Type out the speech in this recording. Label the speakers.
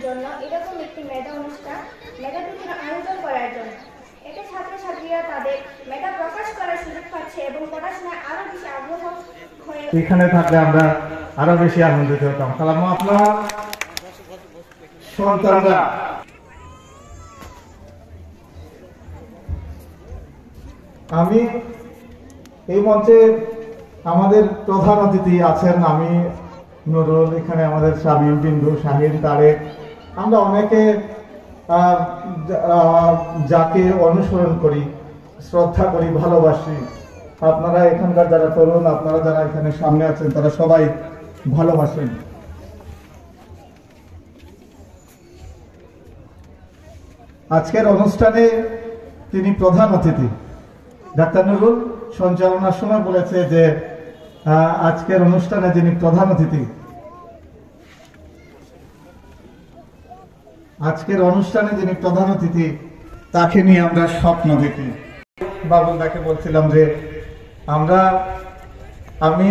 Speaker 1: জন্য এরকম একটি মেধা অনুষ্ঠান মেধাবৃত্তির আয়োজন করার জন্য। এতে ছাত্রছাত্রীরা তাদের মেধা প্রকাশ করার সুযোগ পাচ্ছে এবং পড়াশোনায় আরো বেশি আগ্রহ হয়ে
Speaker 2: এখানে থাকলে আমরা আরো বেশি আনন্দিত হতাম। কালাম আপনারা সন্তানরা আমি এই মঞ্চে আমাদের প্রধান অতিথি আছেন, আমি নুরুল, এখানে আমাদের শামীম, বিন্দু, শাহিন, তারেক, আমরা অনেকে যাকে অনুসরণ করি, শ্রদ্ধা করি, ভালোবাসি। আপনারা এখানকার যারা তরুণ, আপনারা যারা এখানে সামনে আছেন, তারা সবাই ভালোবাসেন। আজকের অনুষ্ঠানে তিনি প্রধান অতিথি। ডাক্তার নুরুল সঞ্চালনার সময় বলেছে যে আজকের অনুষ্ঠানে যিনি প্রধান অতিথি, আজকের অনুষ্ঠানে যিনি প্রধান অতিথি তাকে নিয়ে আমরা স্বপ্ন দেখি। বাবুল দাকে বলছিলাম যে আমি